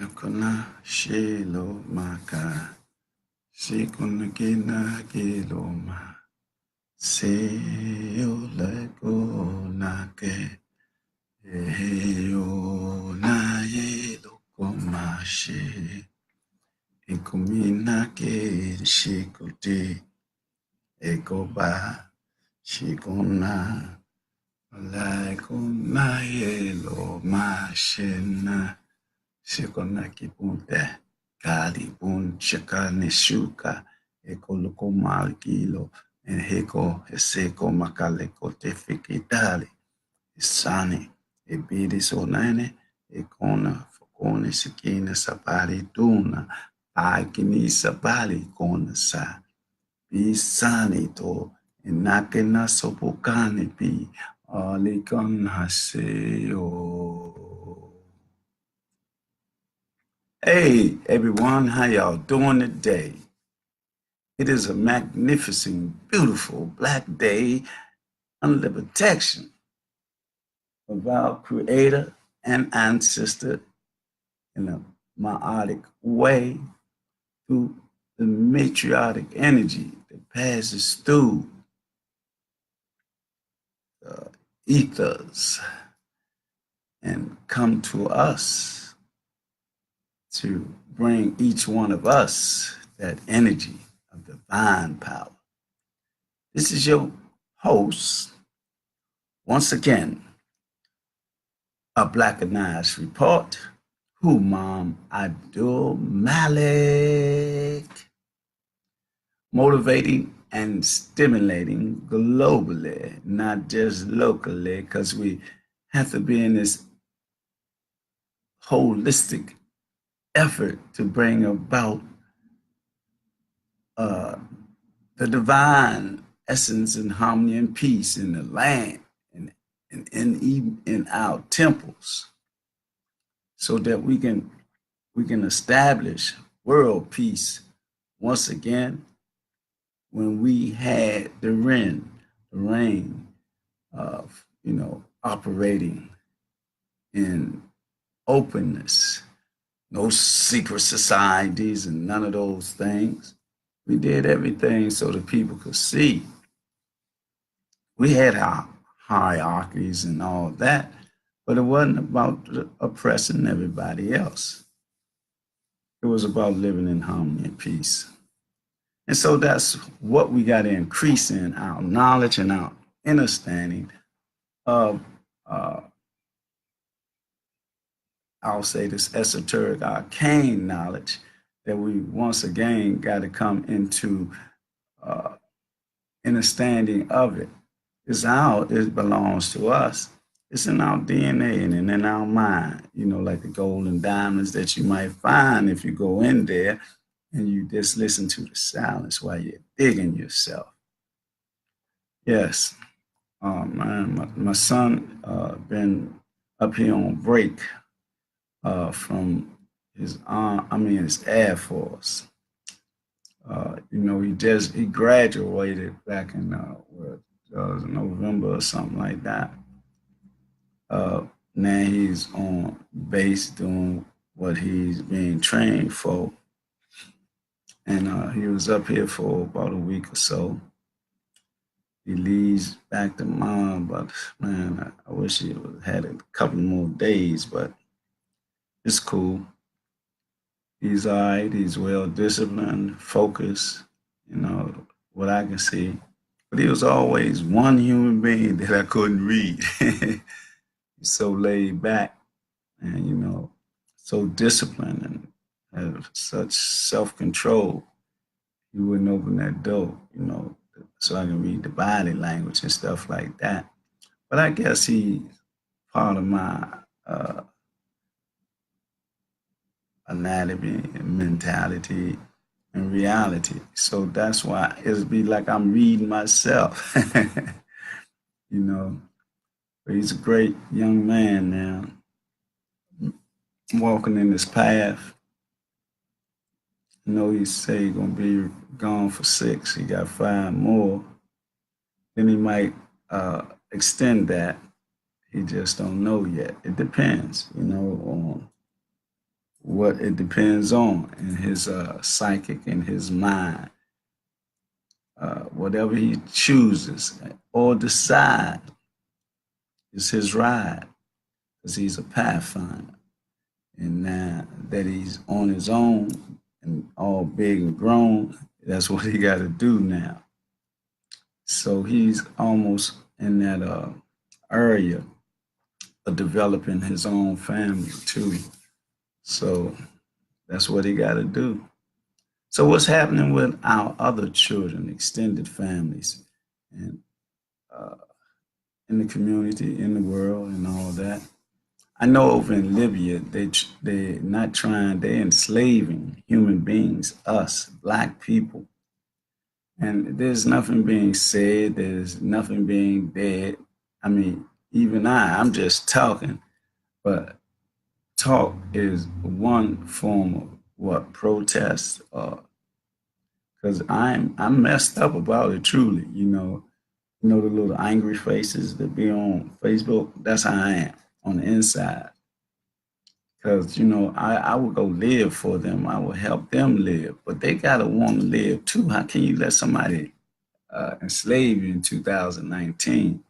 Akona shelo maka shikuna kina kiloma se lego nake eyo na yelo komashe ikumina ke shikote ekoba shikuna laguna yelo mashena shikuna kipunte kali pun shikane shuka ekoloko malkilo heko heseko makaleko tefikitali isani ebidi sonane ekona fokone sikina sapari tuna akini sapari kona sa bisani to enakena sopokane pi alikon haseo. Hey everyone, how y'all doing today? It is a magnificent, beautiful black day under the protection of our creator and ancestor in a meiotic way through the matriotic energy that passes through the ethers and come to us to bring each one of us that energy of divine power. This is your host, once again, a Blackanized report, Humam Abdulmalik, motivating and stimulating globally, not just locally, because we have to be in this holistic effort to bring about the divine essence and harmony and peace in the land and in our temples, so that we can establish world peace once again when we had the reign of operating in openness, no secret societies and none of those things. We did everything so that people could see. We had our hierarchies and all that, but it wasn't about oppressing everybody else. It was about living in harmony and peace. And so that's what we got to increase in our knowledge and our understanding of, I'll say this esoteric arcane knowledge that we once again got to come into understanding of it. It belongs to us. It's in our DNA and in our mind, like the gold and diamonds that you might find if you go in there and you just listen to the silence while you're digging yourself. Yes, man, my son been up here on break from his Air Force. He graduated back in November or something like that. Now he's on base doing what he's being trained for, and he was up here for about a week or so. He leaves back to mom, but man, I wish he had a couple more days, but it's cool. He's all right. He's well disciplined, focused, what I can see. But he was always one human being that I couldn't read. He's so laid back and, so disciplined and have such self-control. He wouldn't open that door, so I can read the body language and stuff like that. But I guess he's part of my anatomy and mentality and reality. So that's why it'll be like I'm reading myself, But he's a great young man now, walking in this path. He say he's gonna be gone for 6. He got 5 more. Then he might extend that. He just don't know yet. It depends, on what it depends on in his psychic and his mind. Whatever he chooses or decide is his ride, because he's a pathfinder. And now that he's on his own and all big and grown, that's what he got to do now. So he's almost in that area of developing his own family too. So that's what he got to do. So what's happening with our other children, extended families, and uh, in the community, in the world, and all that? I know over in Libya, they not trying, they're enslaving human beings, us, black people. And there's nothing being said, there's nothing being dead. I mean, even I'm just talking, but talk is one form of what, protest, because I'm messed up about it truly, You know the little angry faces that be on Facebook? That's how I am on the inside. Because, I would go live for them. I would help them live. But they got to want to live too. How can you let somebody enslave you in 2019?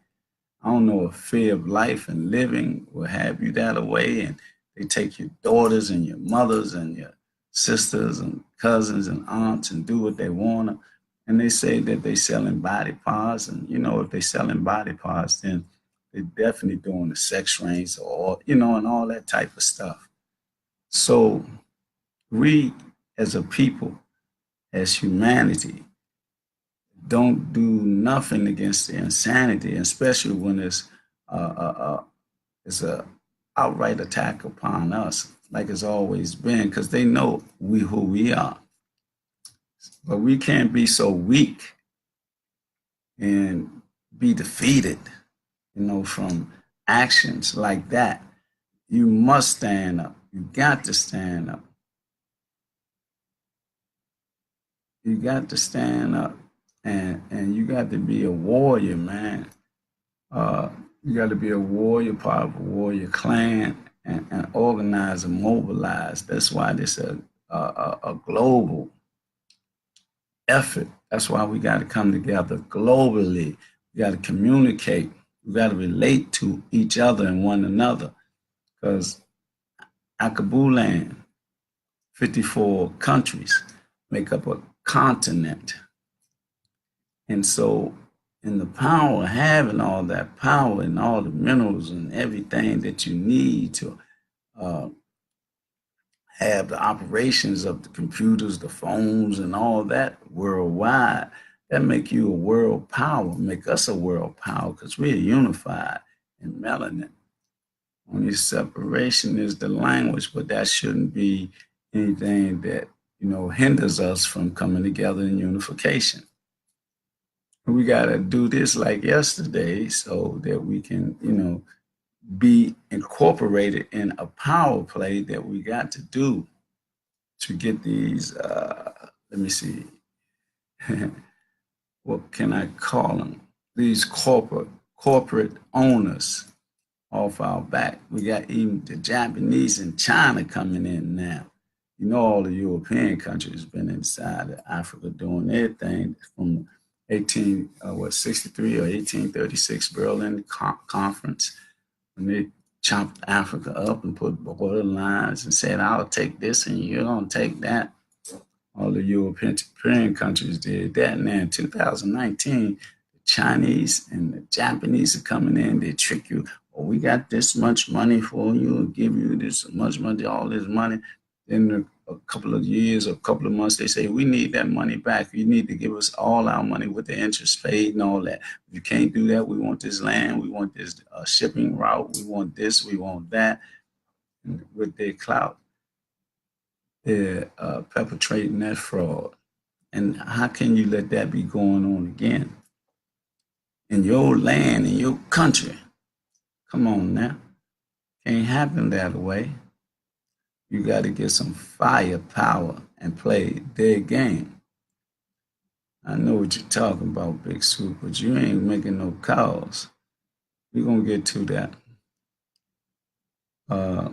I don't know if fear of life and living will have you that way. And they take your daughters and your mothers and your sisters and cousins and aunts and do what they want. And they say that they selling body parts. And, if they selling body parts, then they're definitely doing the sex rings or, and all that type of stuff. So we as a people, as humanity, don't do nothing against the insanity, especially when it's a outright attack upon us, like it's always been, because they know we who we are. But we can't be so weak and be defeated, from actions like that. You must stand up. You got to stand up. You got to stand up, and you got to be a warrior, man. Uh, you got to be a warrior, part of a warrior clan, and organize and mobilize. That's why this is a global effort. That's why we got to come together globally. We got to communicate. We got to relate to each other and one another. Because Akabulan, 54 countries make up a continent. And so, in the power of having all that power and all the minerals and everything that you need to uh, have the operations of the computers, the phones, and all that worldwide, that make you a world power, make us a world power, because we're unified in melanin. Only separation is the language, but that shouldn't be anything that hinders us from coming together in unification. We got to do this like yesterday so that we can, be incorporated in a power play that we got to do to get these, let me see, what can I call them? These corporate owners off our back. We got even the Japanese and China coming in now. All the European countries been inside of Africa doing their thing from 63 or 1836 Berlin Conference, when they chopped Africa up and put border lines and said, I'll take this and you're going to take that. All the European countries did that. And then in 2019, the Chinese and the Japanese are coming in. They trick you. Oh, we got this much money for you and give you this much money, all this money. Then a couple of years or a couple of months, they say, we need that money back. You need to give us all our money with the interest paid and all that. If you can't do that, we want this land. We want this shipping route. We want this. We want that. And with their clout, they're perpetrating that fraud. And how can you let that be going on again? In your land, in your country. Come on now. Can't happen that way. You got to get some firepower and play their game. I know what you're talking about, Big Swoop, but you ain't making no calls. We're going to get to that. Uh,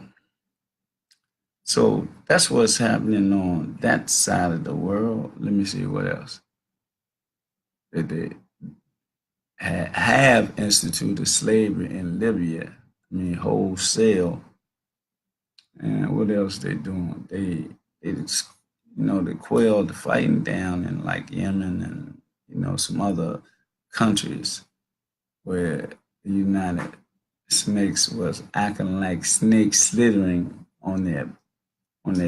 So that's what's happening on that side of the world. Let me see what else. They have instituted slavery in Libya. I mean, wholesale. And what else they doing? They just, they quelled the fighting down in like Yemen and some other countries where the United Snakes was acting like snakes slithering on their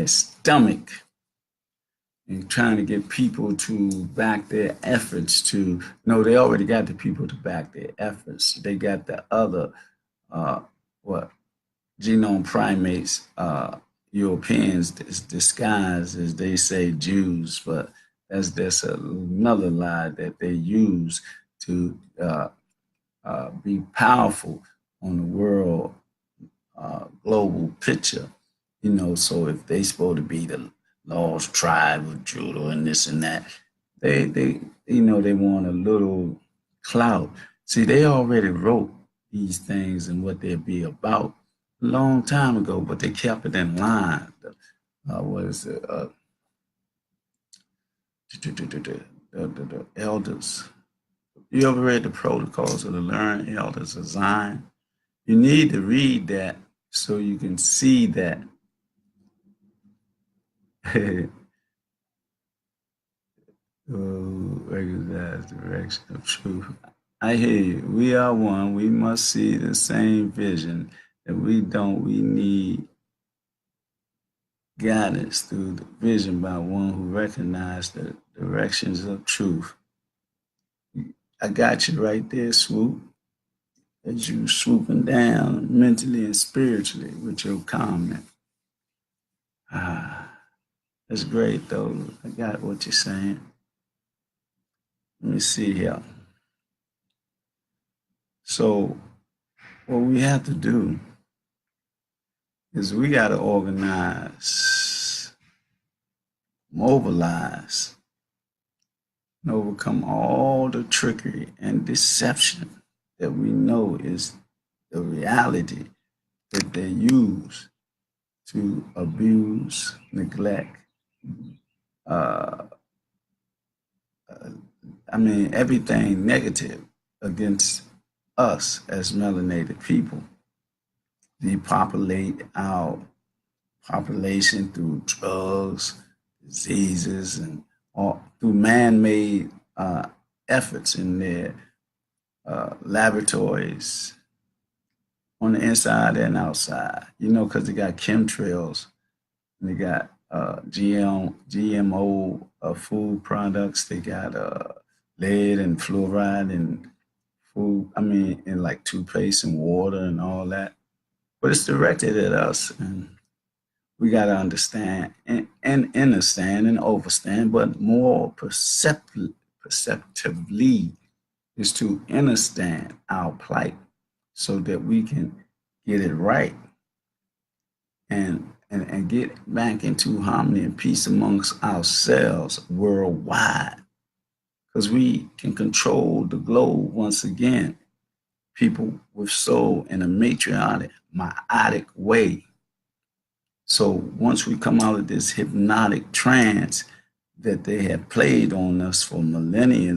stomach and trying to get people to back their efforts to no, they already got the people to back their efforts. They got the other what genome primates, Europeans disguised as they say Jews, but that's another lie that they use to be powerful on the world global picture. So if they supposed to be the lost tribe of Judah and this and that, they want a little clout. See, they already wrote these things and what they'd be about a long time ago, but they kept it in line. What is it? The elders. You ever read the Protocols of the Learned Elders of Zion? You need to read that so you can see that. Recognize direction of truth. I hear you. We are one. We must see the same vision. If we don't, we need guidance through the vision by one who recognizes the directions of truth. I got you right there, Swoop. As you swooping down mentally and spiritually with your comment. That's great, though. I got what you're saying. Let me see here. So, what we have to do is we got to organize, mobilize, and overcome all the trickery and deception that we know is the reality that they use to abuse, neglect, uh, everything negative against us as melanated people. Depopulate our population through drugs, diseases, and all through man-made efforts in their laboratories on the inside and outside. Because they got chemtrails and they got GMO food products. They got lead and fluoride and food. In like toothpaste and water and all that. But it's directed at us, and we got to understand and understand and overstand, but more perceptively is to understand our plight so that we can get it right and get back into harmony and peace amongst ourselves worldwide. Because we can control the globe once again, people with soul in a matriotic, myotic way. So once we come out of this hypnotic trance that they have played on us for millennia,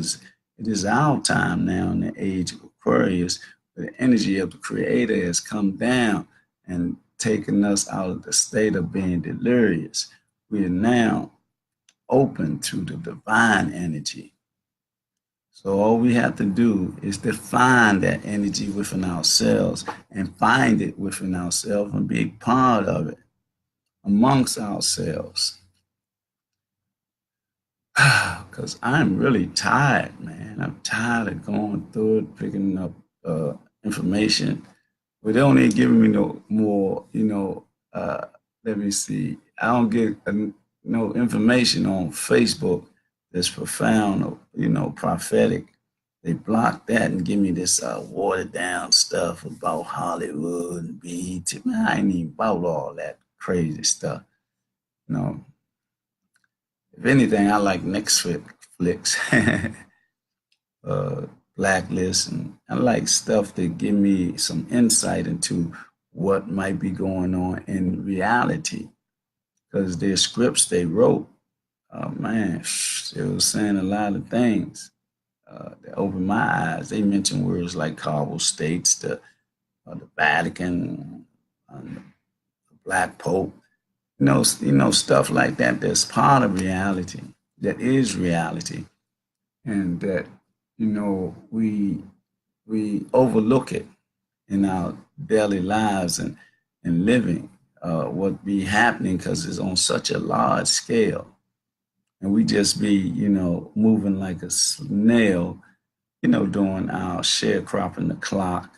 it is our time now in the age of Aquarius, where the energy of the Creator has come down and taken us out of the state of being delirious. We are now open to the divine energy. So all we have to do is define that energy within ourselves and find it within ourselves and be a part of it amongst ourselves. Because I'm really tired, man. I'm tired of going through it, picking up information. But they don't even giving me no more, let me see. I don't get no information on Facebook that's profound or, prophetic. They block that and give me this watered down stuff about Hollywood and BET. Man, I ain't even about all that crazy stuff. If anything, I like Netflix, Blacklist, and I like stuff that give me some insight into what might be going on in reality. because their scripts they wrote, man, it was saying a lot of things that opened my eyes. They mentioned words like Cabo States, the Vatican, the Black Pope, stuff like that. That's part of reality. That is reality, and that we overlook it in our daily lives and living. What be happening because it's on such a large scale, and we just be moving like a snail, doing our sharecropping the clock.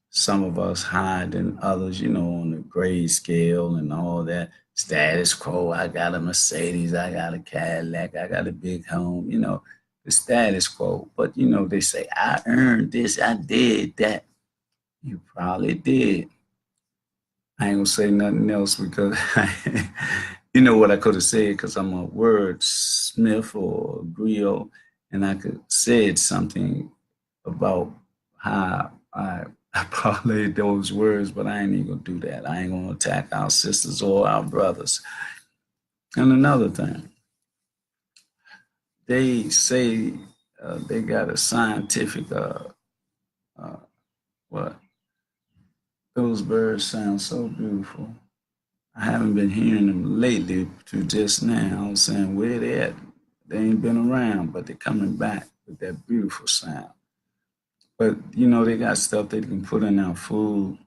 Some of us higher than others, on the grade scale and all that. Status quo. I got a Mercedes, I got a Cadillac, I got a big home, the status quo. But they say, I earned this, I did that. You probably did. I ain't gonna say nothing else because you know what I could have said because I'm a wordsmith or a griot, and I could said something about how I parlayed those words, but I ain't even gonna do that. I ain't gonna attack our sisters or our brothers. And another thing, they say they got a scientific what? Those birds sound so beautiful. I haven't been hearing them lately to just now. I was saying where they at? They ain't been around, but they're coming back with that beautiful sound. But they got stuff they can put in our food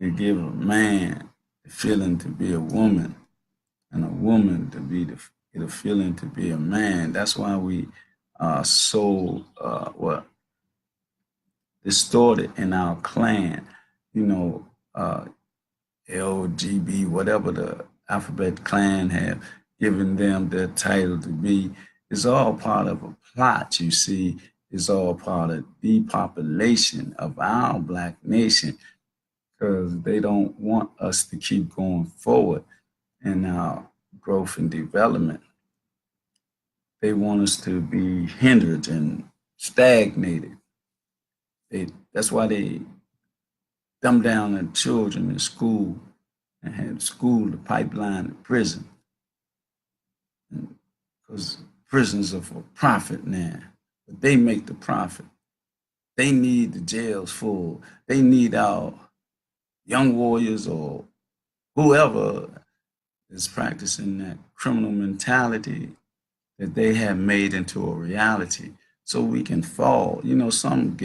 to give a man the feeling to be a woman, and a woman to be get a feeling to be a man. That's why we are so distorted in our clan. You know, LGB, whatever the alphabet clan have given them their title to be, is all part of a plot, you see. It's all part of depopulation of our Black nation because they don't want us to keep going forward in our growth and development. They want us to be hindered and stagnated. That's why they dumb down the children in school and had school the pipeline to prison. Because prisons are for profit now, but they make the profit. They need the jails full. They need our young warriors or whoever is practicing that criminal mentality that they have made into a reality so we can fall. Some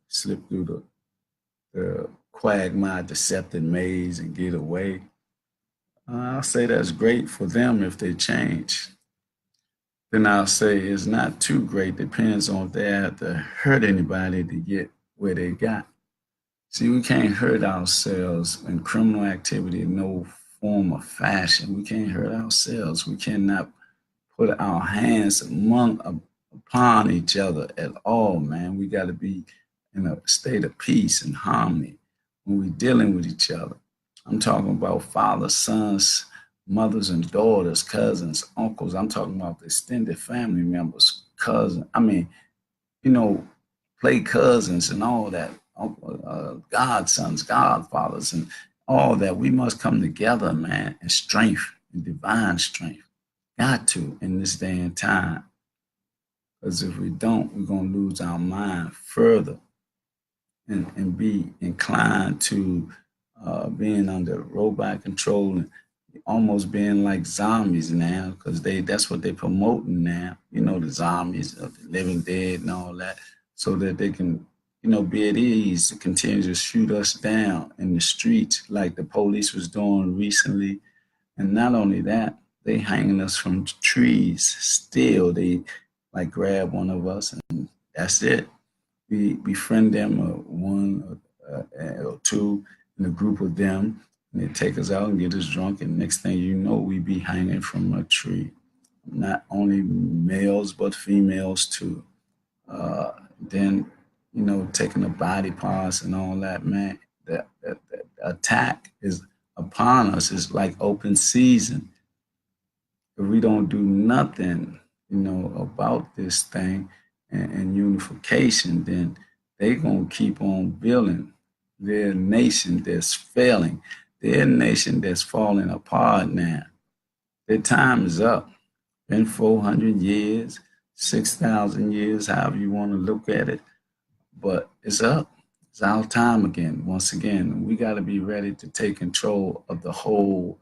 slip through the quagmire, deceptive maze and get away. I'll say that's great for them if they change. Then I'll say it's not too great, depends on if they have to hurt anybody to get where they got. See, we can't hurt ourselves in criminal activity in no form or fashion. We can't hurt ourselves. We cannot put our hands upon each other at all, man. We got to be in a state of peace and harmony when we're dealing with each other. I'm talking about fathers, sons, mothers and daughters, cousins, uncles. I'm talking about the extended family members, cousins. Play cousins and all that, godsons, godfathers, and all that. We must come together, man, in strength, in divine strength. Got to in this day and time. Because if we don't, we're going to lose our mind further and be inclined to being under robot control and almost being like zombies now, because that's what they're promoting now, the zombies of the living dead and all that, so that they can, be at ease to continue to shoot us down in the streets like the police was doing recently. And not only that, they hanging us from trees still. They like grab one of us and that's it. We befriend them, one or two in a group of them, and they take us out and get us drunk. And next thing you know, we be hanging from a tree. Not only males, but females too. Then, taking the body parts and all that, man. That attack is upon us. It's like open season. If we don't do nothing, about this thing and unification, then they gonna keep on building their nation that's failing, their nation that's falling apart now. Their time is up. Been 400 years, 6,000 years, however you want to look at it, but it's up. It's our time again. Once again, we got to be ready to take control of the whole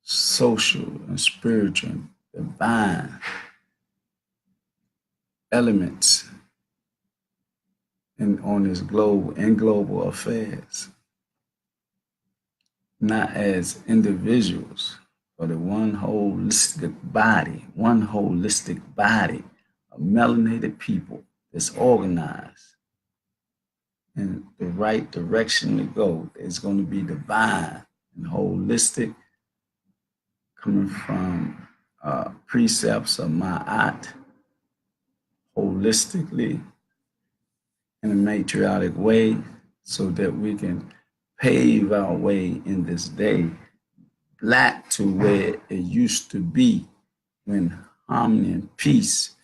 social and spiritual and divine elements on this global affairs, not as individuals, but a one holistic body of melanated people that's organized in the right direction to go. It's going to be divine and holistic, coming from precepts of Ma'at, holistically in a matriotic way, so that we can pave our way in this day back to where it used to be when harmony and peace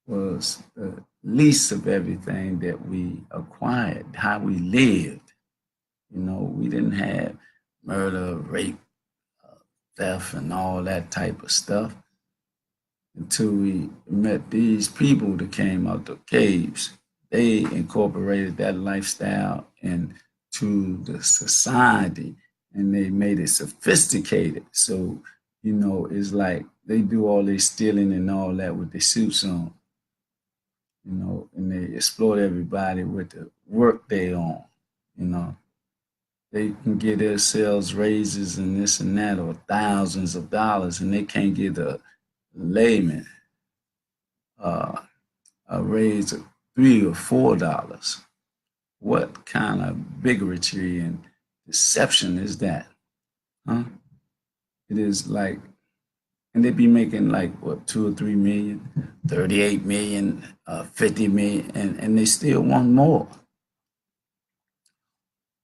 was the least of everything that we acquired, how we lived. You know, we didn't have murder, rape, theft, and all that type of stuff until we met these people that came out the caves. They incorporated that lifestyle into the society, and they made it sophisticated. So, you know, it's like they do all their stealing and all that with their suits on, you know, and they exploit everybody with the work they on, you know. They can get themselves raises and this and that, or thousands of dollars, and they can't get a layman uh, a raise of $3 or $4. What kind of bigotry and deception is that? Huh? It is like, and they be making like what, 2 or 3 million, 38 million, 50 million, and they still want more.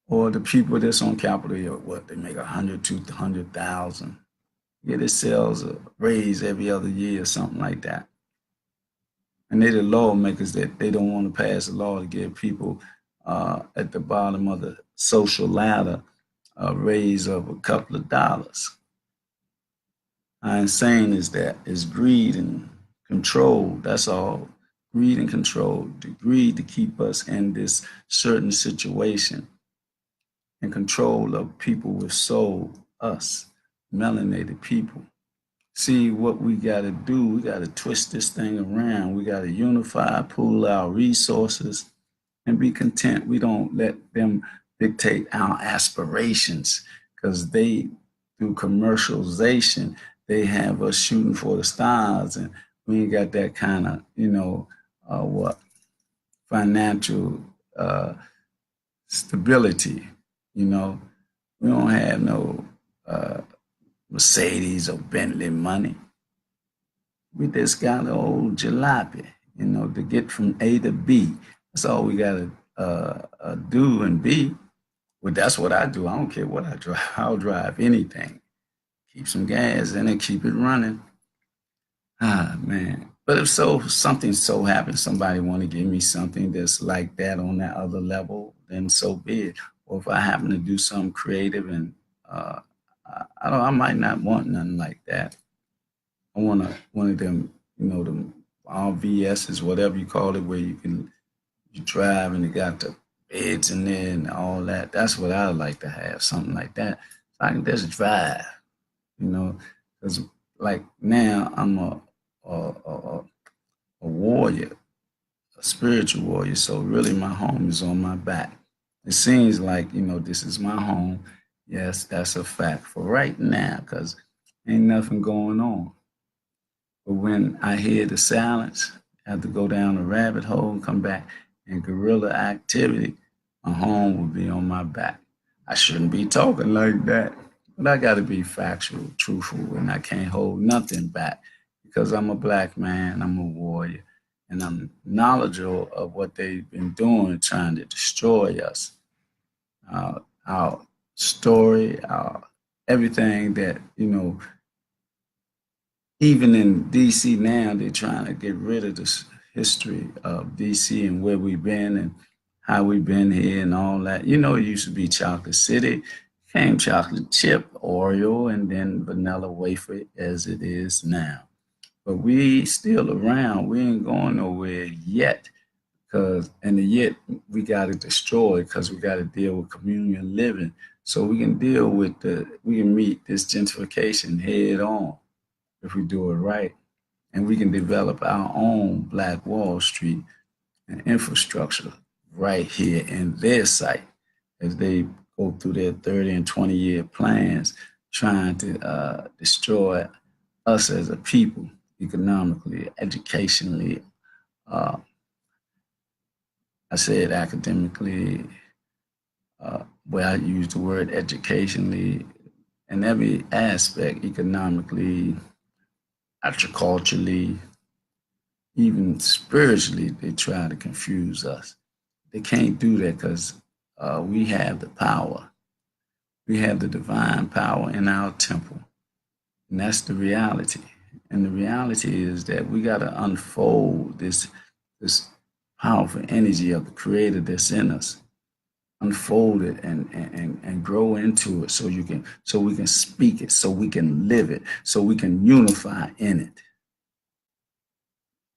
Or the people that's on Capitol Hill, what, they make 100, 200,000. Get themselves a raise every other year or something like that. And they're the lawmakers that they don't want to pass a law to give people at the bottom of the social ladder a raise of a couple of dollars. How insane is that? It's greed and control. That's all. Greed and control. The greed to keep us in this certain situation and control of people with soul, us, melanated people. See what we got to do. We got to twist this thing around. We got to unify, pool our resources, and be content. We don't let them dictate our aspirations, because they, through commercialization, they have us shooting for the stars, and we ain't got that kind of, you know, financial stability. You know, we don't have no Mercedes or Bentley money. We just got an old jalopy, you know, to get from A to B. That's all we got to do and be. Well, that's what I do. I don't care what I drive. I'll drive anything. Keep some gas in it, keep it running. Ah, man. But if something so happens, somebody want to give me something that's like that on that other level, then so be it. Or if I happen to do something creative and I might not want nothing like that. I want one of them, you know, them RVSs, whatever you call it, where you drive and it got the beds in there and all that. That's what I like to have, something like that. So I can just drive, you know, because like now I'm a warrior, a spiritual warrior. So really my home is on my back. It seems like, you know, this is my home. Yes, that's a fact for right now, because ain't nothing going on. But when I hear the silence, I have to go down a rabbit hole and come back, and guerrilla activity, my home will be on my back. I shouldn't be talking like that, but I got to be factual, truthful, and I can't hold nothing back, because I'm a black man, I'm a warrior, and I'm knowledgeable of what they've been doing, trying to destroy us. Our story, everything that, you know, even in DC now, they're trying to get rid of this history of DC and where we've been and how we've been here and all that. You know, it used to be Chocolate City, came chocolate chip, Oreo, and then vanilla wafer as it is now. But we still around. We ain't going nowhere yet. Cause and yet we got to destroy because we got to deal with community living. So we can deal with we can meet this gentrification head on if we do it right. And we can develop our own Black Wall Street and infrastructure right here in their site as they go through their 30 and 20-year plans trying to destroy us as a people economically, educationally, uh, I said academically, where I use the word educationally, in every aspect, economically, agriculturally, even spiritually, they try to confuse us. They can't do that because we have the power. We have the divine power in our temple. And that's the reality. And the reality is that we got to unfold this powerful energy of the creator that's in us, unfold it and grow into it so we can speak it, so we can live it, so we can unify in it.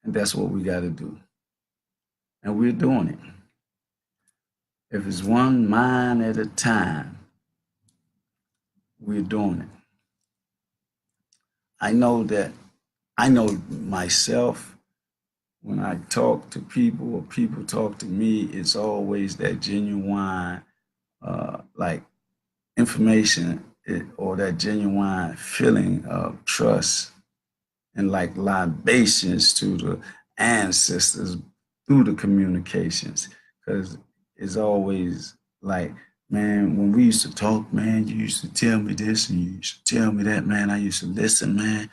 And that's what we got to do. And we're doing it. If it's one mind at a time, we're doing it. I know that I know myself when I talk to people or people talk to me, it's always that genuine, like information or that genuine feeling of trust and like libations to the ancestors through the communications. Because it's always like, man, when we used to talk, man, you used to tell me this and you used to tell me that, man. I used to listen, man.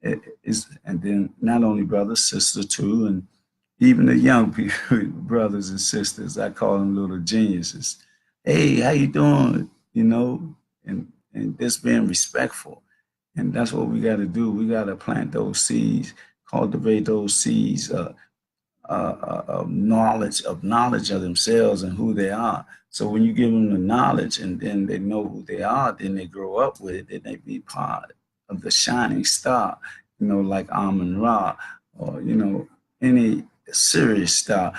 And then not only brothers, sisters too, and even the young people, brothers and sisters, I call them little geniuses. Hey, how you doing? You know, and just being respectful. And that's what we got to do. We got to plant those seeds, cultivate those seeds of knowledge of themselves and who they are. So when you give them the knowledge and then they know who they are, then they grow up with it, then they be part of the shining star, like Amun Ra, or any serious star,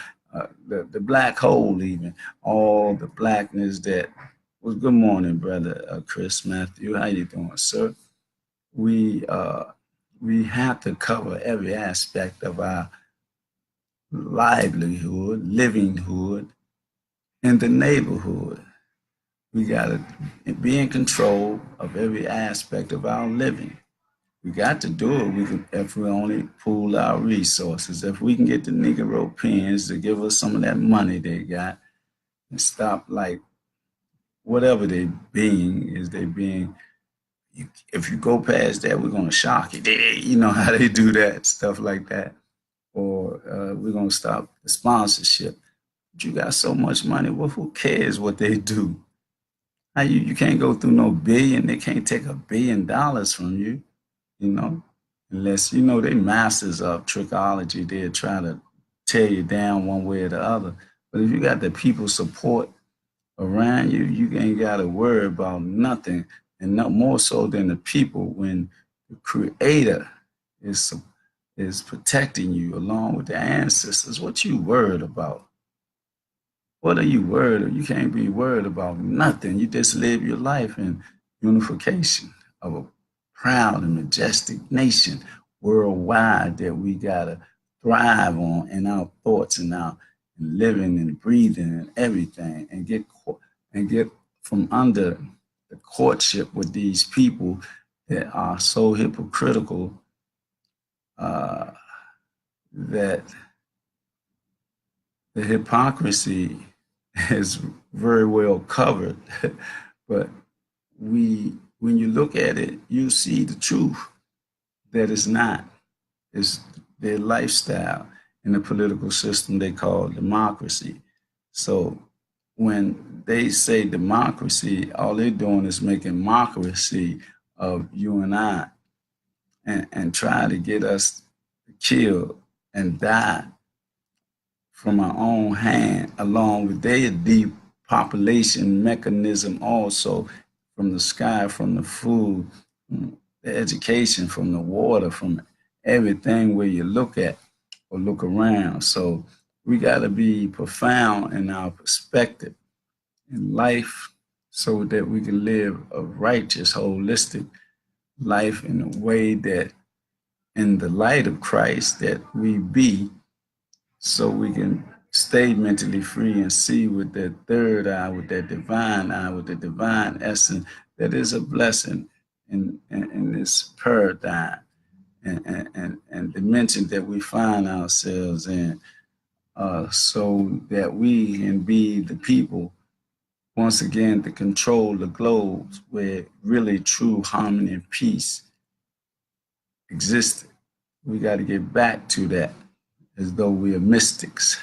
the black hole, even all the blackness that was. Good morning, brother Chris Matthew. How you doing, sir? We uh, we have to cover every aspect of our livelihood, livinghood, in the neighborhood. We got to be in control of every aspect of our living. We got to do it. We can, if we only pool our resources. If we can get the Negro pens to give us some of that money they got and stop like whatever they being is, they being. If you go past that, we're gonna shock you. You know how they do that stuff like that, or we're gonna stop the sponsorship. But you got so much money. Well, who cares what they do? How you can't go through no billion. They can't take $1 billion from you. You know, unless they masters of trickology. They'll try to tear you down one way or the other. But if you got the people support around you, you ain't got to worry about nothing, and not more so than the people when the Creator is is protecting you along with the ancestors. What you worried about? What are you worried about? You can't be worried about nothing. You just live your life in unification of a proud and majestic nation worldwide that we gotta thrive on in our thoughts and our living and breathing and everything, and get from under the courtship with these people that are so hypocritical, that the hypocrisy is very well covered. But when you look at it, you see the truth that it's not. It's their lifestyle in the political system they call democracy. So when they say democracy, all they're doing is making mockery of you and I, and try to get us killed and die from our own hand, along with their depopulation mechanism also from the sky, from the food, from the education, from the water, from everything where you look at or look around. So we got to be profound in our perspective in life so that we can live a righteous, holistic life in a way that, in the light of Christ, that we be, so we can stay mentally free and see with that third eye, with that divine eye, with the divine essence that is a blessing in this paradigm and dimension that we find ourselves in, so that we can be the people, once again, to control the globes where really true harmony and peace existed. We got to get back to that as though we are mystics.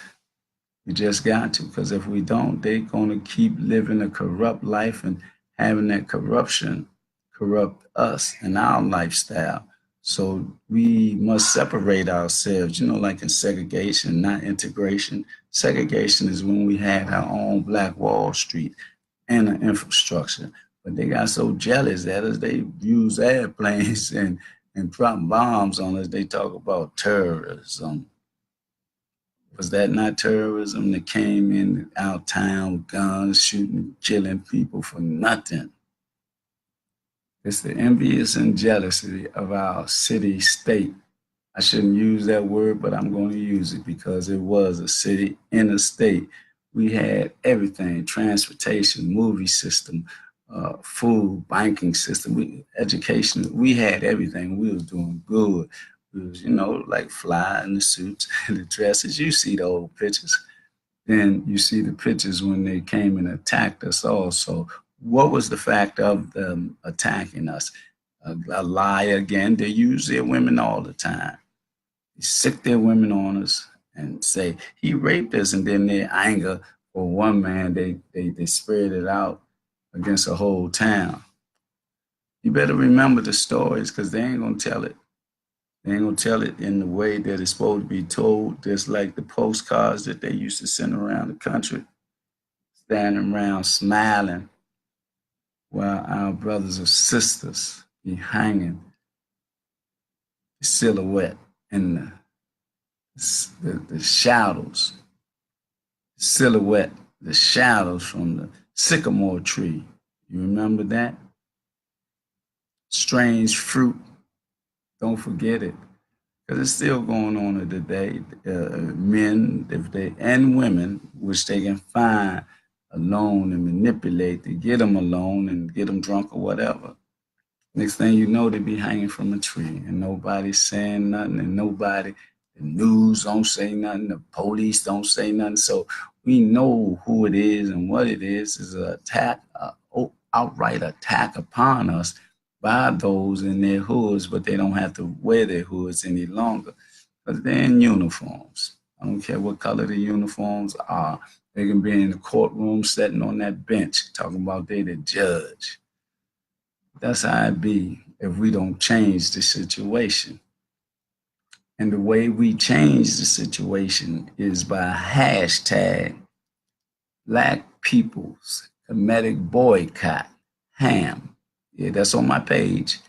We just got to, because if we don't, they're going to keep living a corrupt life and having that corruption corrupt us and our lifestyle. So we must separate ourselves, like in segregation, not integration. Segregation is when we had our own Black Wall Street and an infrastructure. But they got so jealous at us, they use airplanes and drop bombs on us. They talk about terrorism. Was that not terrorism that came in our town with guns, shooting, killing people for nothing? It's the envious and jealousy of our city state. I shouldn't use that word, but I'm going to use it because it was a city in a state. We had everything: transportation, movie system, food, banking system, education. We had everything. We was doing good. We was, like fly in the suits and the dresses. You see the old pictures. Then you see the pictures when they came and attacked us also. What was the fact of them attacking us? A lie again. They use their women all the time. They sick their women on us and say, he raped us, and then their anger for one man, they spread it out against a whole town. You better remember the stories, because they ain't going to tell it. They ain't going to tell it in the way that it's supposed to be told, just like the postcards that they used to send around the country, standing around smiling while our brothers or sisters be hanging, the silhouette and the shadows, silhouette, the shadows from the sycamore tree. You remember that? Strange fruit. Don't forget it, because it's still going on today. Men, if they and women, which they can find alone and manipulate to get them alone and get them drunk or whatever. Next thing you know, they be hanging from a tree, and nobody's saying nothing, and nobody, the news don't say nothing, the police don't say nothing. So we know who it is and what it is an attack, outright attack upon us by those in their hoods, but they don't have to wear their hoods any longer because they're in uniforms. I don't care what color the uniforms are. They can be in the courtroom sitting on that bench talking about they the judge. That's how it be if we don't change the situation. And the way we change the situation is by hashtag Black People's Comedic Boycott, HAM. Yeah, that's on my page.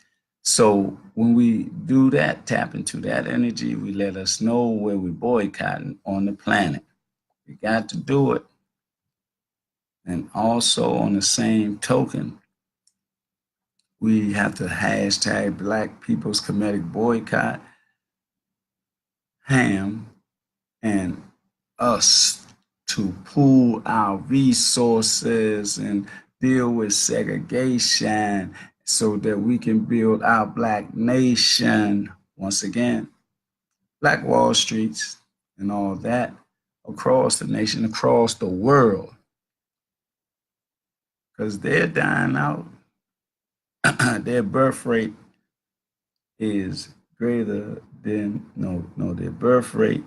So when we do that, tap into that energy, we let us know where we're boycotting on the planet. We got to do it. And also on the same token, we have to hashtag Black People's Comedic Boycott, HAM, and us to pool our resources and deal with segregation so that we can build our Black nation. Once again, Black Wall Streets and all that across the nation, across the world, because they're dying out. Their birth rate is greater than, their birth rate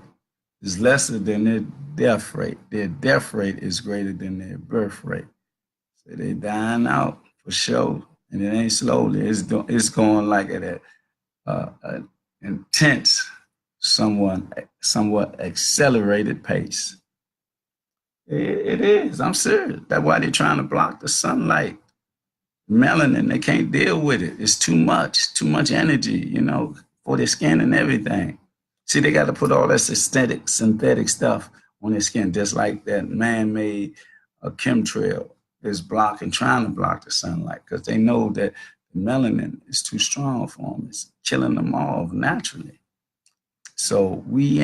is lesser than their death rate. Their death rate is greater than their birth rate. So they're dying out for sure. And it ain't slowly, it's going like at an intense, somewhat accelerated pace. It is, I'm serious. That's why they're trying to block the sunlight. Melanin, they can't deal with it. It's too much energy, you know, for their skin and everything. See, they got to put all this synthetic stuff on their skin, just like that man-made chemtrail is trying to block the sunlight because they know that the melanin is too strong for them. It's killing them off naturally. So we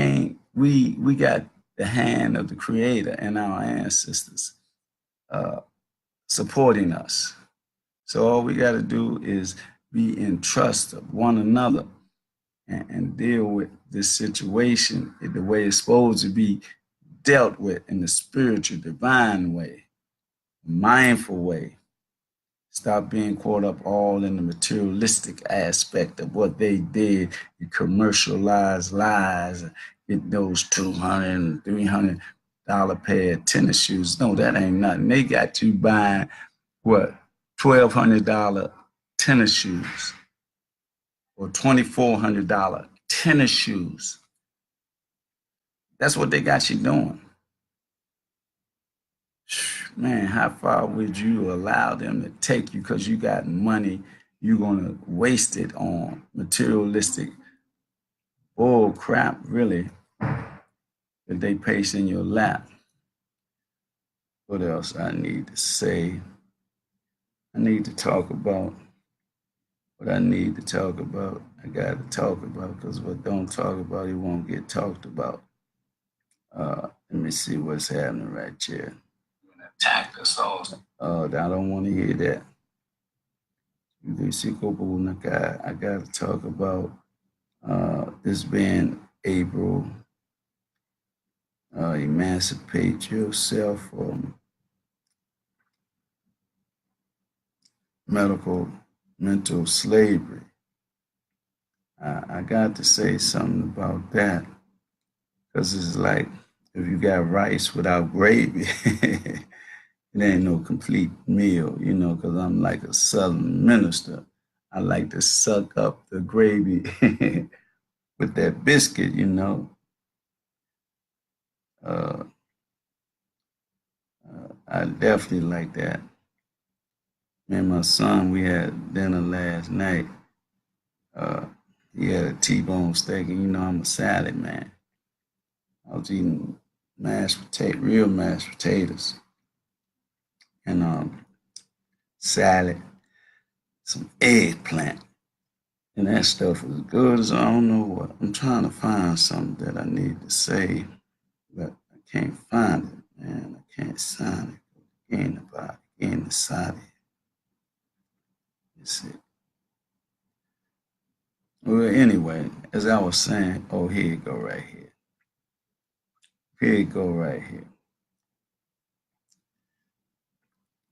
got the hand of the creator and our ancestors uh, supporting us. So all we got to do is be in trust of one another and deal with this situation the way it's supposed to be dealt with in the spiritual, divine way, mindful way. Stop being caught up all in the materialistic aspect of what they did, the commercialized lies, get those $200 and $300 pair of tennis shoes. No, that ain't nothing. They got you buying what, $1,200 tennis shoes or $2,400 tennis shoes. That's what they got you doing. Man, how far would you allow them to take you because you got money? You're going to waste it on materialistic bull crap, really, that they place in your lap. What else I need to say? I need to talk about what I need to talk about. I got to talk about because what don't talk about, it won't get talked about. Let me see what's happening right here. Attack us all. I don't want to hear that. I got to talk about this being April. Emancipate yourself from mental slavery. I got to say something about that because it's like if you got rice without gravy, it ain't no complete meal, you know, because I'm like a Southern minister. I like to suck up the gravy with that biscuit, you know. I definitely like that. Me and my son, we had dinner last night. He had a T-bone steak, and you know I'm a salad man. I was eating real mashed potatoes, and salad, some eggplant, and that stuff was good as I don't know what. I'm trying to find something that I need to say, but I can't find it, man. I can't sign it. Again, about again the side. Let's see. Well, anyway, as I was saying, oh, here you go right here. Here you go right here.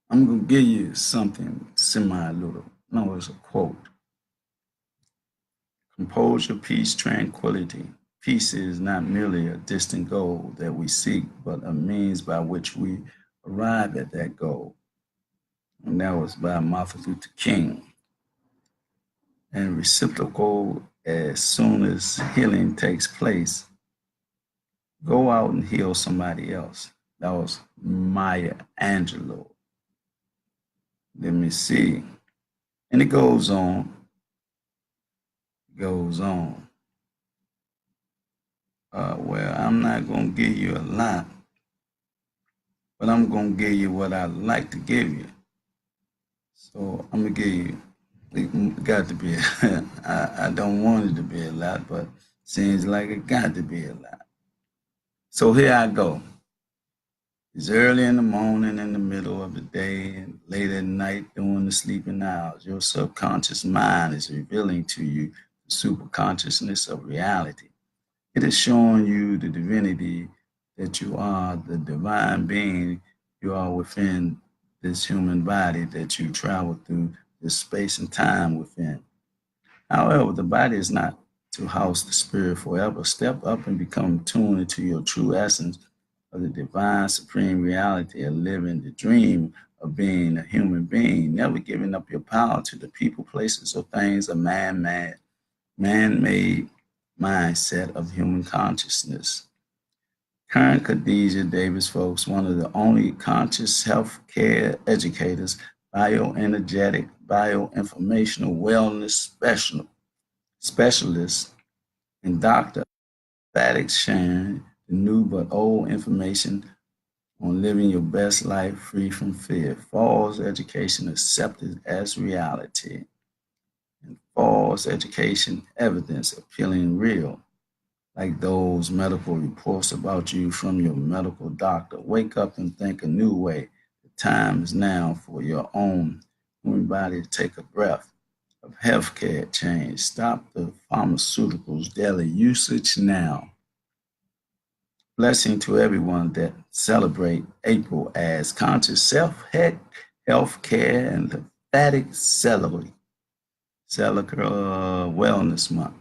I'm going to give you something semi-little. No, it's a quote. Composure, peace, tranquility. Peace is not merely a distant goal that we seek, but a means by which we arrive at that goal. And that was by Martin Luther King. And reciprocal, as soon as healing takes place, go out and heal somebody else. That was Maya Angelou. Let me see. And it goes on. Well, I'm not going to give you a lot, but I'm going to give you what I like to give you. So I'm going to give you, it got to be, I don't want it to be a lot, but seems like it got to be a lot. So here I go. It's early in the morning, in the middle of the day, and late at night during the sleeping hours. Your subconscious mind is revealing to you the superconsciousness of reality. It is showing you the divinity that you are, the divine being you are within this human body that you travel through this space and time within. However, the body is not to house the spirit forever. Step up and become tuned into your true essence of the divine supreme reality of living the dream of being a human being, never giving up your power to the people, places, or things of man-made mindset of human consciousness. Current Khadijah Davis Folks, one of the only conscious health care educators bioenergetic, bioinformational wellness specialist, and Dr. Thaddeus sharing the new but old information on living your best life free from fear. False education accepted as reality, and false education evidence appealing real, like those medical reports about you from your medical doctor. Wake up and think a new way. The time is now for your own human body to take a breath of healthcare change. Stop the pharmaceuticals daily usage now. Blessing to everyone that celebrate April as Conscious Health Care and Lymphatic Cellular Wellness Month.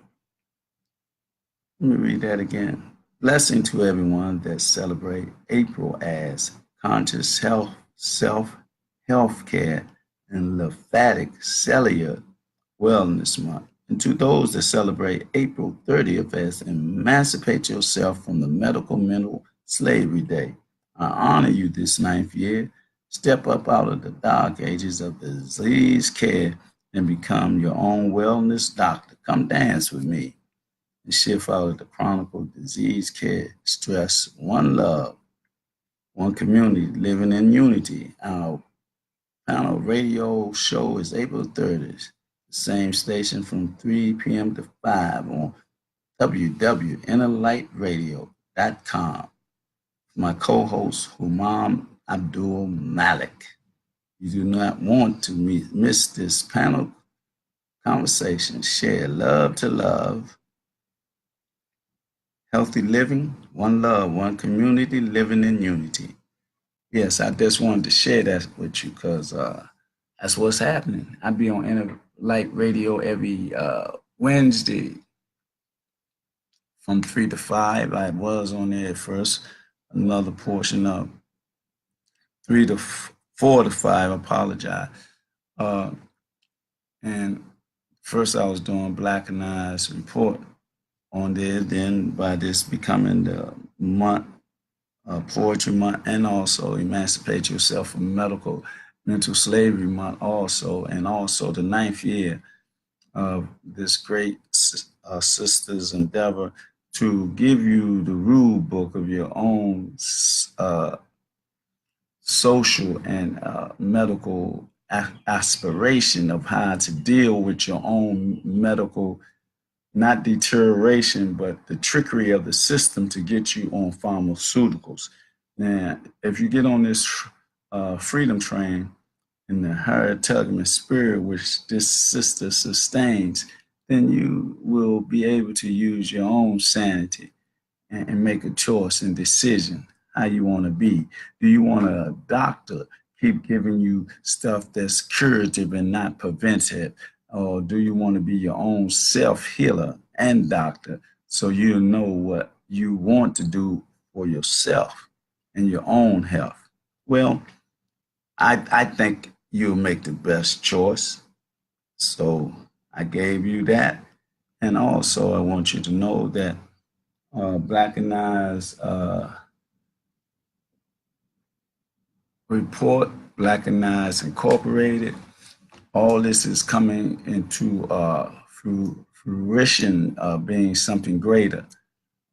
Let me read that again. Blessing to everyone that celebrate April as Conscious Health Care and Lymphatic Cellular Wellness Month. And to those that celebrate April 30th as Emancipate Yourself from the Medical Mental Slavery Day, I honor you this ninth year. Step up out of the dark ages of disease care and become your own wellness doctor. Come dance with me and shift out of the chronicle disease care, stress, one love, one community, living in unity. Our panel radio show is April 30th. Same station from 3 p.m. to 5 on www.innerlightradio.com. My co-host, Humam Abdulmalik. You do not want to miss this panel conversation. Share love to love, healthy living, one love, one community, living in unity. Yes, I just wanted to share that with you because that's what's happening. I be on Inner Light Radio every Wednesday from 3 to 5. I was on there at first. Another portion of 4 to 5, I apologize. And first I was doing Blackanized report on there. Then by this becoming the month, Poetry Month, and also Emancipate Yourself from Mental Slavery Month also, and also the ninth year of this great sister's endeavor to give you the rule book of your own social and medical aspiration of how to deal with your own medical, not deterioration, but the trickery of the system to get you on pharmaceuticals. Now, if you get on this freedom train in the higher Tugman spirit, which this sister sustains, then you will be able to use your own sanity and make a choice and decision how you want to be. Do you want a doctor keep giving you stuff that's curative and not preventive? Or do you want to be your own self-healer and doctor so you know what you want to do for yourself and your own health? Well, I think you'll make the best choice. So I gave you that. And also I want you to know that Blackanized report, Blackanized Incorporated, all this is coming into fruition, being something greater.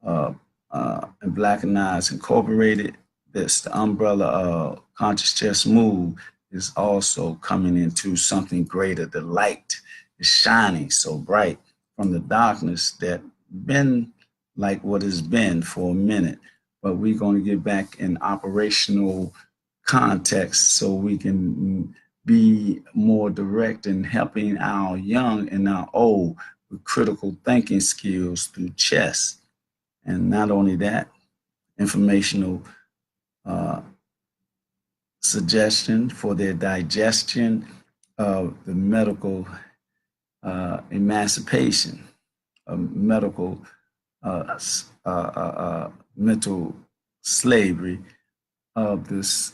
And Blackanized Incorporated, that's the umbrella of Conscious Just Move, is also coming into something greater. The light is shining so bright from the darkness that been like what has been for a minute. But we're going to get back in operational context so we can be more direct in helping our young and our old with critical thinking skills through chess. And not only that, informational suggestion for their digestion of the medical emancipation, medical mental slavery of this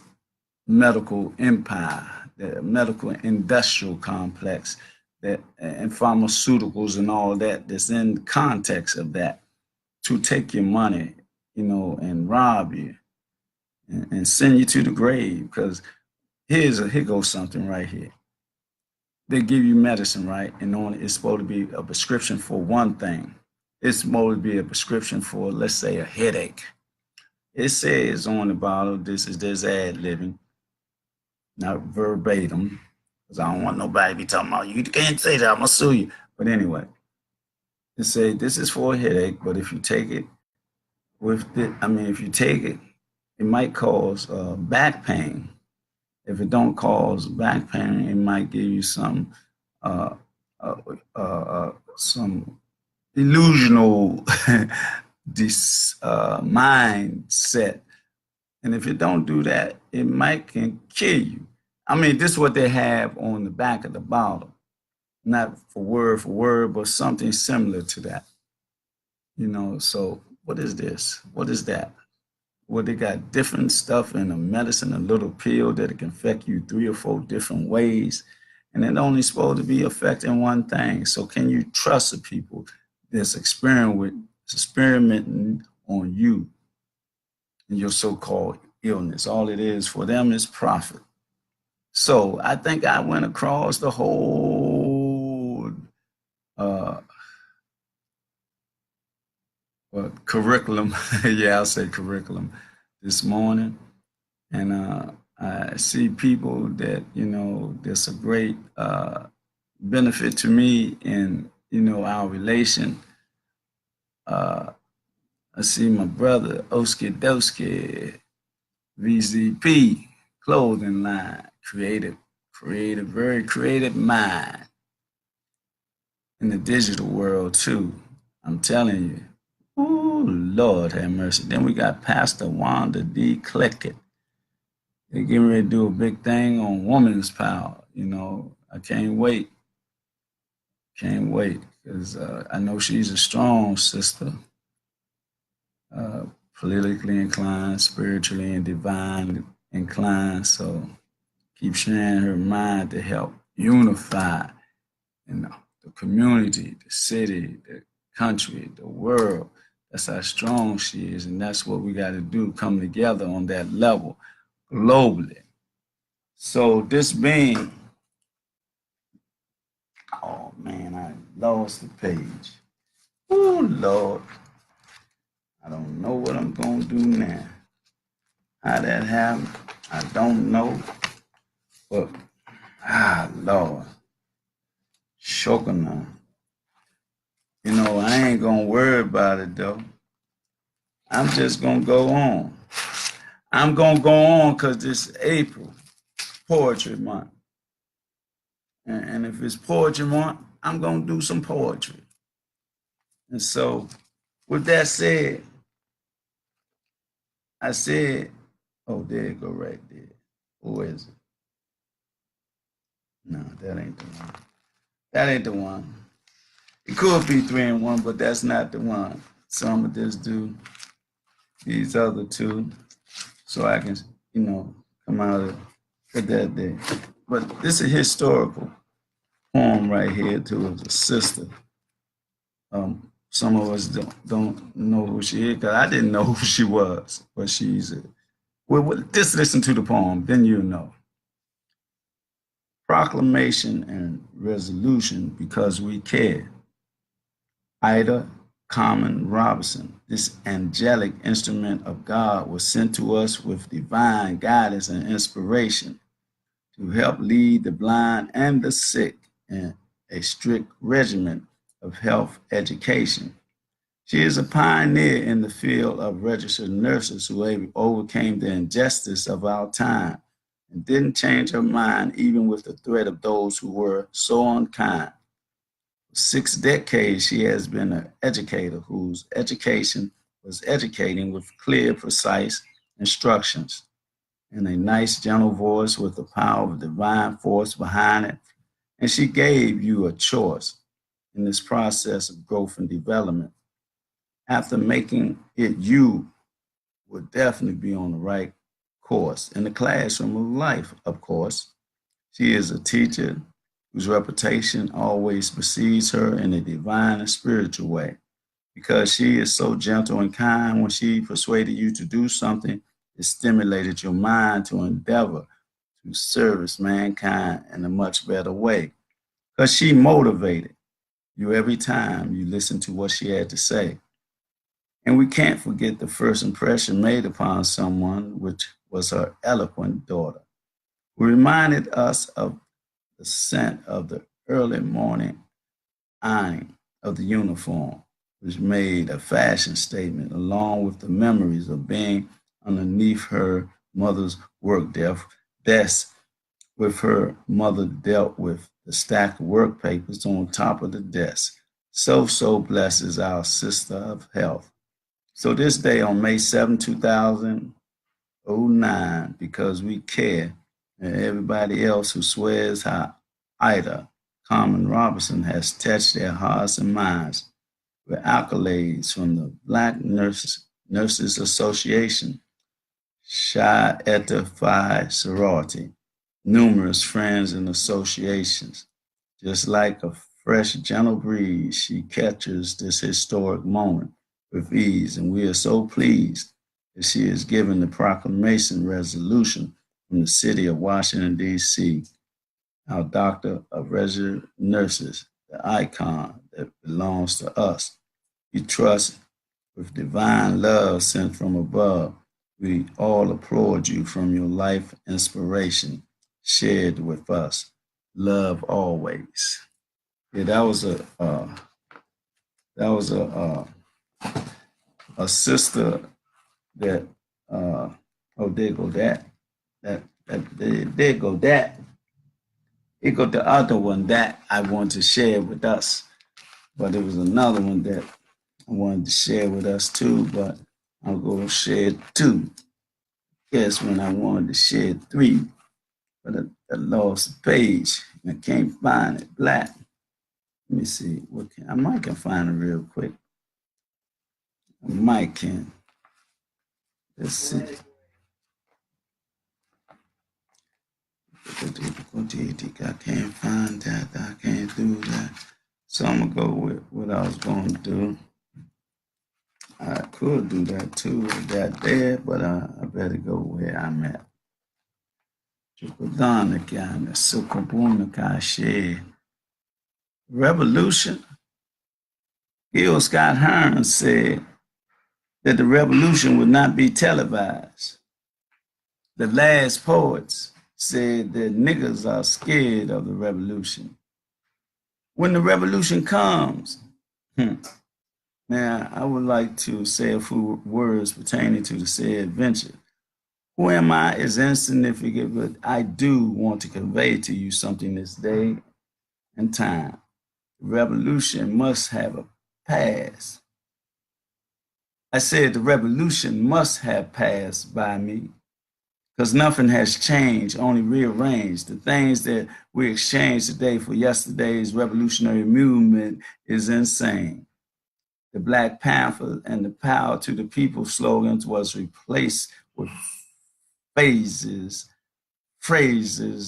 medical empire, the medical industrial complex, that and pharmaceuticals and all that that's in the context of that, to take your money, and rob you and send you to the grave. Because here goes something right here. They give you medicine, right? And only it's supposed to be a prescription for one thing. It's supposed to be a prescription for, let's say, a headache. It says on the bottle, this is this ad living, not verbatim, because I don't want nobody to be talking about you can't say that, I'm gonna sue you. But anyway, it say this is for a headache, but if you take it if you take it, it might cause back pain. If it don't cause back pain, it might give you uh, some illusional this mindset. And if it don't do that, it might can kill you. I mean, this is what they have on the back of the bottle, not for word, but something similar to that. So what is this? What is that? Well, they got different stuff in a medicine, a little pill that it can affect you 3 or 4 different ways. And it only supposed to be affecting one thing. So can you trust the people that's experimenting on you and your so-called illness? All it is for them is profit. So I think I went across the whole curriculum. Yeah, I'll say curriculum this morning. And I see people that, there's a great benefit to me in, our relation. I see my brother, Oski Doski, VZP, clothing line, creative, very creative mind in the digital world too. I'm telling you. Oh, Lord have mercy. Then we got Pastor Wanda D. Clickett. They're getting ready to do a big thing on women's power. I can't wait. Can't wait because I know she's a strong sister, politically inclined, spiritually and divine inclined. So keep sharing her mind to help unify, the community, the city, the country, the world. That's how strong she is, and that's what we got to do, come together on that level globally. So this being, oh man, I lost the page. Oh Lord, I don't know what I'm going to do now. How that happened, I don't know. But, Lord, Shokunah. I ain't going to worry about it though. I'm just going to go on. I'm going to go on because this April, Poetry Month. And if it's Poetry Month, I'm going to do some poetry. And so, with that said, I said, oh, there you go right there. Who is it? No, that ain't the one. That ain't the one. It could be 3 and 1, but that's not the one. So I'm going to just do these other 2 so I can, come out of that day. But this is a historical poem right here to a sister. Some of us don't know who she is, because I didn't know who she was, but she's a, well, just listen to the poem, then you know. Proclamation and resolution because we care. Ida Carmen Robinson, this angelic instrument of God, was sent to us with divine guidance and inspiration to help lead the blind and the sick in a strict regimen of health education. She is a pioneer in the field of registered nurses who overcame the injustice of our time and didn't change her mind even with the threat of those who were so unkind. For 6 decades, she has been an educator whose education was educating with clear, precise instructions in a nice, gentle voice with the power of divine force behind it. And she gave you a choice in this process of growth and development. After making it, you would definitely be on the right course in the classroom of life, of course. She is a teacher whose reputation always precedes her in a divine and spiritual way. Because she is so gentle and kind, when she persuaded you to do something, it stimulated your mind to endeavor to service mankind in a much better way. Because she motivated you every time you listen to what she had to say. And we can't forget the first impression made upon someone, which was her eloquent daughter, who reminded us of the scent of the early morning ironing of the uniform, which made a fashion statement, along with the memories of being underneath her mother's work desk, with her mother dealt with the stack of work papers on top of the desk. So blesses our sister of health. So this day on May 7, 2009, because we care, and everybody else who swears how Ida Carmen Robinson has touched their hearts and minds with accolades from the Black Nurses Association, Chi Eta Phi sorority, numerous friends and associations. Just like a fresh, gentle breeze, she captures this historic moment with ease, and we are so pleased that she is given the proclamation resolution from the city of Washington, D.C., our doctor of resident nurses, the icon that belongs to us. We trust with divine love sent from above. We all applaud you from your life inspiration shared with us. Love always. Yeah, that was a sister that oh, there go that there go that. It got the other one that I wanted to share with us, but there was another one that I wanted to share with us too, but I'm going to share two. Guess when I wanted to share three, but I lost the page and I can't find it. Black. Let me see. I might can find it real quick. I might can. Let's see. I can't find that. I can't do that. So I'm gonna go with what I was gonna do. I could do that too, that there, but I better go where I'm at. Revolution. Gil Scott Hearn said that the revolution would not be televised. The last poets said that niggas are scared of the revolution. When the revolution comes, now I would like to say a few words pertaining to the said adventure. Who am I is insignificant, but I do want to convey to you something this day and time. The revolution must have a past. I said the revolution must have passed by me, because nothing has changed, only rearranged. The things that we exchange today for yesterday's revolutionary movement is insane. The Black Panther and the Power to the People slogans was replaced with phrases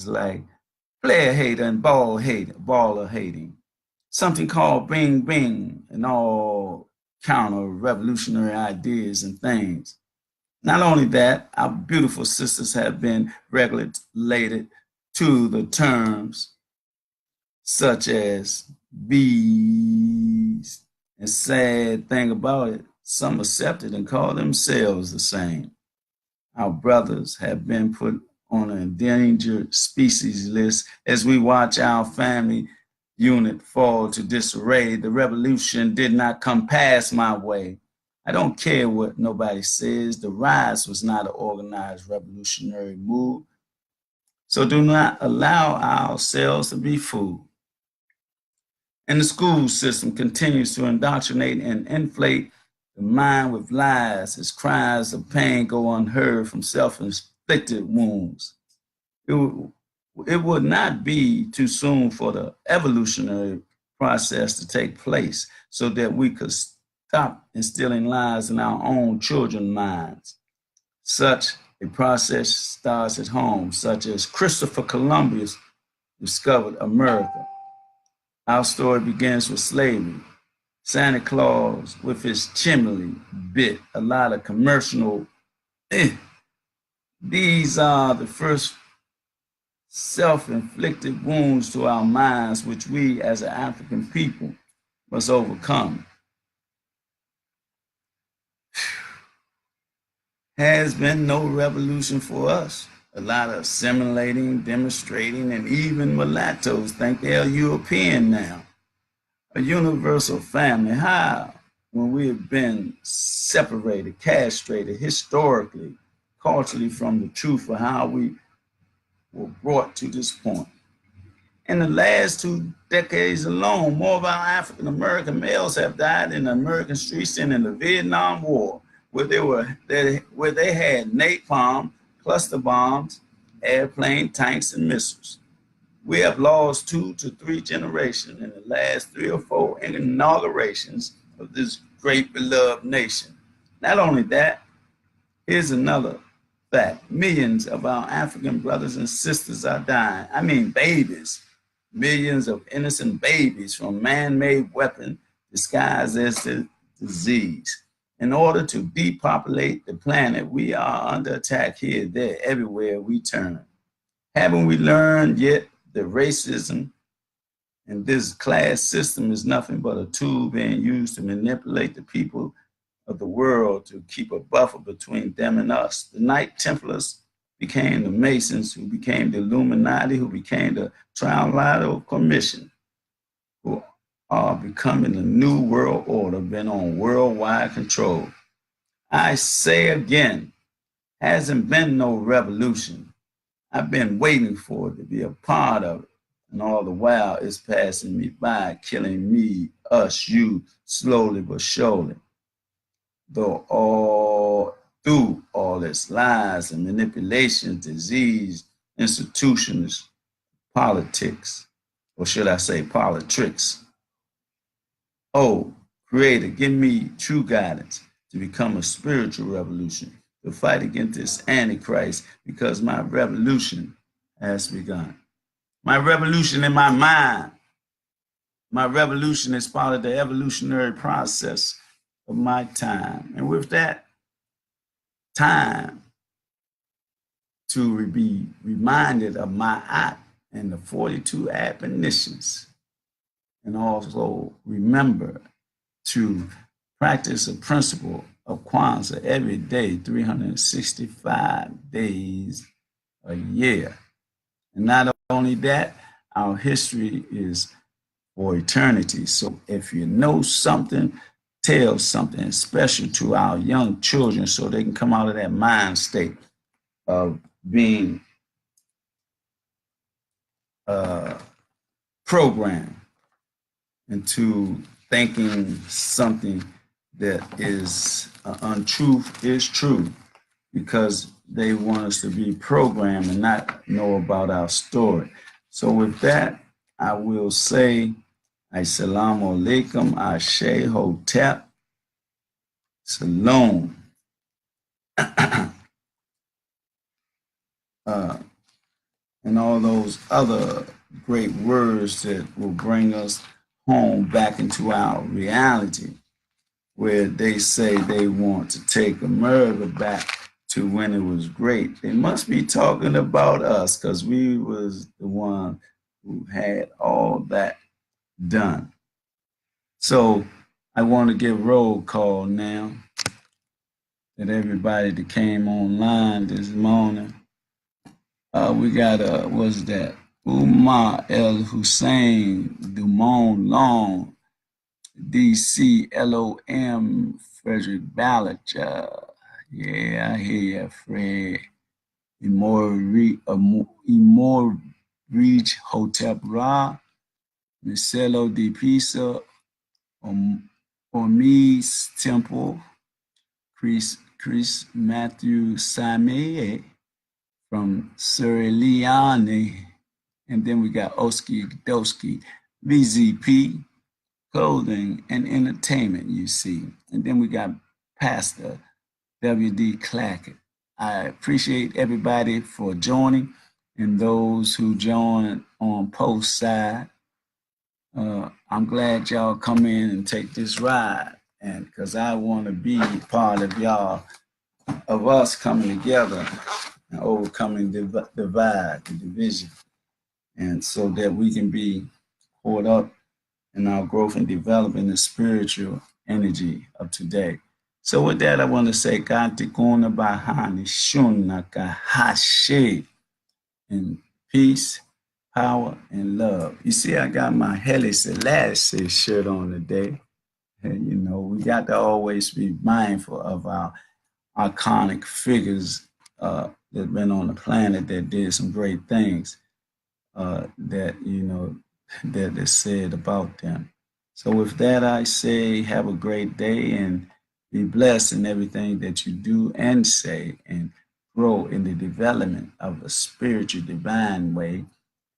like player hater and baller hating, something called bing bing, and all counter revolutionary ideas and things. Not only that, our beautiful sisters have been regulated to the terms such as bees, and sad thing about it, some accepted and call themselves the same. Our brothers have been put on an endangered species list as we watch our family unit fall to disarray. The revolution did not come past my way. I don't care what nobody says. The rise was not an organized revolutionary move. So do not allow ourselves to be fooled. And the school system continues to indoctrinate and inflate the mind with lies as cries of pain go unheard from self-inflicted wounds. It would not be too soon for the evolutionary process to take place so that we could stop instilling lies in our own children's minds. Such a process starts at home, such as Christopher Columbus discovered America. Our story begins with slavery. Santa Claus with his chimney bit a lot of commercial. These are the first self-inflicted wounds to our minds, which we as an African people must overcome. Has been no revolution for us. A lot of assimilating, demonstrating, and even mulattoes think they're European now. A universal family. How? When we have been separated, castrated historically, culturally from the truth of how we were brought to this point. In the last 2 decades alone, more of our African American males have died in the American streets than in the Vietnam War, where they had napalm, cluster bombs, airplane, tanks, and missiles. We have lost 2 to 3 generations in the last 3 or 4 inaugurations of this great beloved nation. Not only that, here's another fact. Millions of our African brothers and sisters are dying. I mean babies. Millions of innocent babies from man-made weapons disguised as the disease. In order to depopulate the planet, we are under attack here, there, everywhere we turn. Haven't we learned yet that racism and this class system is nothing but a tool being used to manipulate the people of the world to keep a buffer between them and us? The Knight Templars became the Masons, who became the Illuminati, who became the Trilateral Commission, who are becoming the New World Order, been on worldwide control. I say again, hasn't been no revolution. I've been waiting for it to be a part of it. And all the while it's passing me by, killing me, us, you, slowly but surely. Through all its lies and manipulations, disease, institutions, politics, or should I say politics. Oh, Creator, give me true guidance to become a spiritual revolution, to fight against this Antichrist, because my revolution has begun. My revolution in my mind, my revolution is part of the evolutionary process of my time. And with that time to be reminded of my act and the 42 admonitions, and also remember to practice a principle of Kwanzaa every day, 365 days a year. And not only that, our history is for eternity. So if you know something, tell something special to our young children so they can come out of that mind state of being programmed into thinking something that is untruth is true, because they want us to be programmed and not know about our story. So with that, I will say, Assalamu alaikum, Ashe Hotep, Shalom. And all those other great words that will bring us home back into our reality, where they say they want to take America back to when it was great. They must be talking about us, because we was the one who had all that done. So I want to give roll call now that everybody that came online this morning. We got what's that? Umar El Hussein, Dumont Long, DC LOM, Frederick Ballard. Yeah, I hear you, Fred. Imor Reach Hotep Ra, Marcelo De Pisa, Ormis Temple, Chris Matthew Same from Sierra Leone, and then we got Oski Doski, VZP, Clothing and Entertainment, you see. And then we got Pastor W.D. Clackett. I appreciate everybody for joining, and those who joined on post side. I'm glad y'all come in and take this ride, and because I want to be part of y'all, of us coming together and overcoming the divide, the division, and so that we can be caught up in our growth and developing the spiritual energy of today. So with that, I want to say, Kante Kona Bahani Shun Hashe, in peace, power, and love. You see, I got my Haile Selassie shirt on today. And, you know, we got to always be mindful of our iconic figures that have been on the planet that did some great things that, you know, that is said about them. So with that, I say have a great day and be blessed in everything that you do and say, and grow in the development of a spiritual divine way,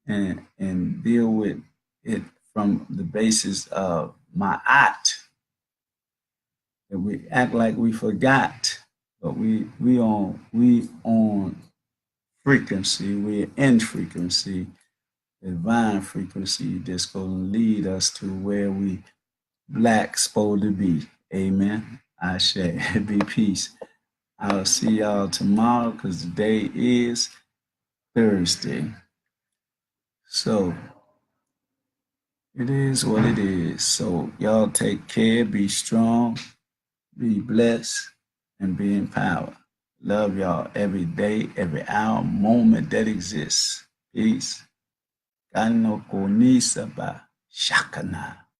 and deal with it from the basis of ma'at, that we act like we forgot, but we on frequency, we're in frequency, divine frequency that's going to lead us to where we black supposed to be. Amen. I say be peace. I'll see y'all tomorrow because today is Thursday. So it is what it is. So y'all take care, be strong, be blessed, and be empowered. Love y'all every day, every hour, moment that exists. Peace. Kano Konisaba Shakana.